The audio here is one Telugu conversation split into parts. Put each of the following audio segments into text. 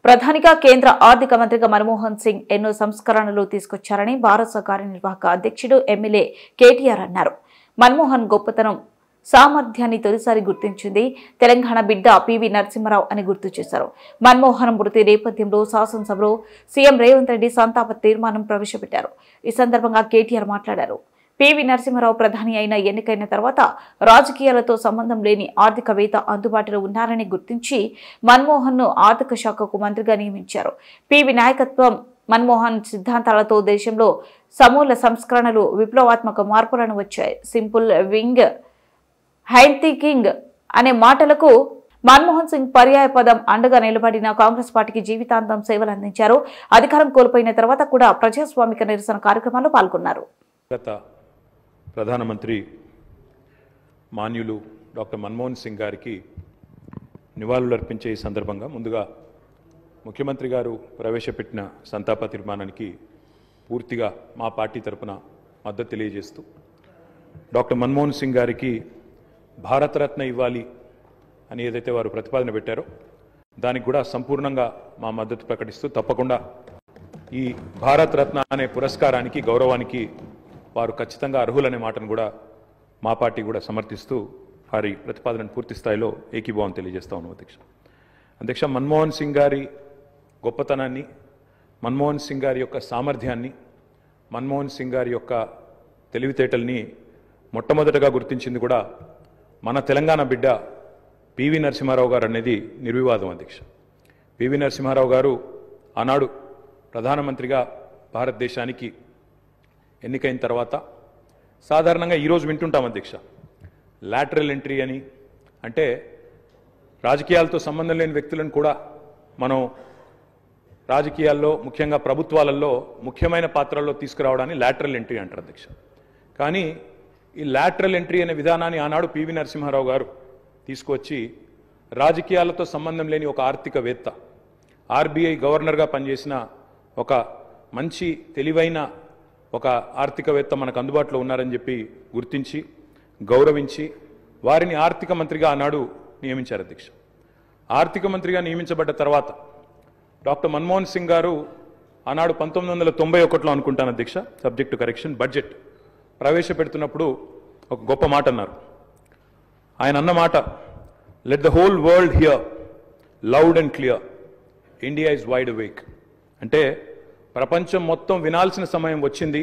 ప్రధానిగా కేంద్ర ఆర్థిక మంత్రిగా మన్మోహన్ సింగ్ ఎన్నో సంస్కరణలు తీసుకొచ్చారని భారత కార్యనిర్వాహక అధ్యక్షుడు ఎమ్మెల్యే కేటీఆర్ అన్నారు. మన్మోహన్ గొప్పతనం సామర్థ్యాన్ని తొలిసారి గుర్తించింది తెలంగాణ బిడ్డ పివి నరసింహారావు అని గుర్తు చేశారు. మన్మోహన్ మృతి నేపథ్యంలో శాసనసభలో సీఎం రేవంత్ రెడ్డి సంతాప తీర్మానం ప్రవేశపెట్టారు. ఈ సందర్భంగా కేటీఆర్ మాట్లాడారు. పివి నరసింహారావు ప్రధాని అయిన ఎన్నికైన తర్వాత రాజకీయాలతో సంబంధం లేని ఆర్థికవేత్త అందుబాటులో ఉన్నారని గుర్తించి మన్మోహన్ ను ఆర్థిక శాఖకు మంత్రిగా నియమించారు. పివి నాయకత్వం మన్మోహన్ సిద్ధాంతాలతో దేశంలో సమూల సంస్కరణలు విప్లవాత్మక మార్పులను వచ్చాయి. సింపుల్ వింగ్ హైథింకింగ్ అనే మాటలకు మన్మోహన్ సింగ్ పర్యాయ పదం. అండగా నిలబడిన కాంగ్రెస్ పార్టీకి జీవితాంతం సేవలు అందించారు. అధికారం కోల్పోయిన తర్వాత కూడా ప్రజాస్వామిక నిరసన కార్యక్రమాల్లో పాల్గొన్నారు. ప్రధానమంత్రి మాన్యులు డాక్టర్ మన్మోహన్ సింగ్ గారికి నివాళులర్పించే ఈ సందర్భంగా ముందుగా ముఖ్యమంత్రి గారు ప్రవేశపెట్టిన సంతాప తీర్మానానికి పూర్తిగా మా పార్టీ తరపున మద్దతు తెలియజేస్తూ డాక్టర్ మన్మోహన్ సింగ్ గారికి భారతరత్న ఇవ్వాలి అని ఏదైతే వారు ప్రతిపాదన పెట్టారో దానికి కూడా సంపూర్ణంగా మా మద్దతు ప్రకటిస్తూ తప్పకుండా ఈ భారతరత్న అనే పురస్కారానికి గౌరవానికి వారు ఖచ్చితంగా అర్హులనే మాటను కూడా మా పార్టీ కూడా సమర్థిస్తూ వారి ప్రతిపాదనను పూర్తి స్థాయిలో ఏకీభావం తెలియజేస్తా ఉన్నాం. అధ్యక్ష మన్మోహన్ సింగ్ గారి గొప్పతనాన్ని, మన్మోహన్ సింగ్ గారి యొక్క సామర్థ్యాన్ని, మన్మోహన్ సింగ్ గారి యొక్క తెలివితేటల్ని మొట్టమొదటగా గుర్తించింది కూడా మన తెలంగాణ బిడ్డ పివి నరసింహారావు గారు అనేది నిర్వివాదం. అధ్యక్ష పివి నరసింహారావు గారు ఆనాడు ప్రధానమంత్రిగా భారతదేశానికి ఎన్నికైన తర్వాత సాధారణంగా ఈరోజు వింటుంటాం అధ్యక్ష, లాటరల్ ఎంట్రీ అని, అంటే రాజకీయాలతో సంబంధం లేని వ్యక్తులను కూడా మనం రాజకీయాల్లో ముఖ్యంగా ప్రభుత్వాలలో ముఖ్యమైన పాత్రల్లో తీసుకురావడాన్ని లాటరల్ ఎంట్రీ అంటారు అధ్యక్ష. కానీ ఈ లాటరల్ ఎంట్రీ అనే విధానాన్ని ఆనాడు పివి నరసింహారావు గారు తీసుకొచ్చి రాజకీయాలతో సంబంధం లేని ఒక ఆర్థికవేత్త, ఆర్బీఐ గవర్నర్గా పనిచేసిన ఒక మంచి తెలివైన ఒక ఆర్థికవేత్త మనకు అందుబాటులో ఉన్నారని చెప్పి గుర్తించి గౌరవించి వారిని ఆర్థిక మంత్రిగా ఆనాడు నియమించారు అధ్యక్ష. ఆర్థిక మంత్రిగా నియమించబడ్డ తర్వాత డాక్టర్ మన్మోహన్ సింగ్ గారు ఆనాడు 1991లో అనుకుంటాను అధ్యక్ష, సబ్జెక్టు కరెక్షన్, బడ్జెట్ ప్రవేశపెడుతున్నప్పుడు ఒక గొప్ప మాట అన్నారు. ఆయన అన్న మాట, let the whole world here loud and clear, India is wide awake. అంటే ప్రపంచం మొత్తం వినాల్సిన సమయం వచ్చింది,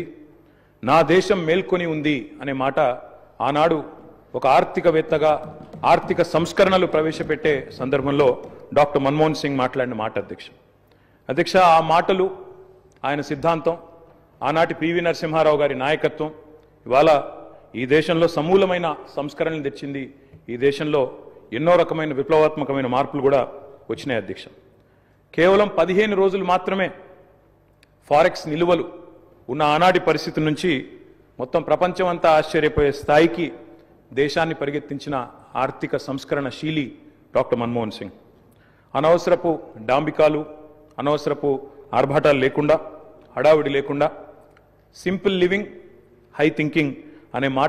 నా దేశం మేల్కొని ఉంది అనే మాట ఆనాడు ఒక ఆర్థికవేత్తగా ఆర్థిక సంస్కరణలు ప్రవేశపెట్టే సందర్భంలో డాక్టర్ మన్మోహన్ సింగ్ మాట్లాడిన మాట అధ్యక్ష. ఆ మాటలు, ఆయన సిద్ధాంతం, ఆనాటి పివి నరసింహారావు గారి నాయకత్వం ఇవాళ ఈ దేశంలో సమూలమైన సంస్కరణలు తెచ్చింది. ఈ దేశంలో ఎన్నో రకమైన విప్లవాత్మకమైన మార్పులు కూడా వచ్చినాయి అధ్యక్ష. కేవలం 15 రోజులు మాత్రమే ఫారెక్స్ నిలువలు ఉన్న ఆనాటి పరిస్థితి నుంచి మొత్తం ప్రపంచం అంతా ఆశ్చర్యపోయే స్థాయికి దేశాన్ని పరిగెత్తించిన ఆర్థిక సంస్కరణ శీలి డాక్టర్ మన్మోహన్ సింగ్. అనవసరపు డాంబికాలు, అనవసరపు ఆర్భాటాలు లేకుండా, హడావుడి లేకుండా సింపుల్ లివింగ్ హై థింకింగ్ అనే మాట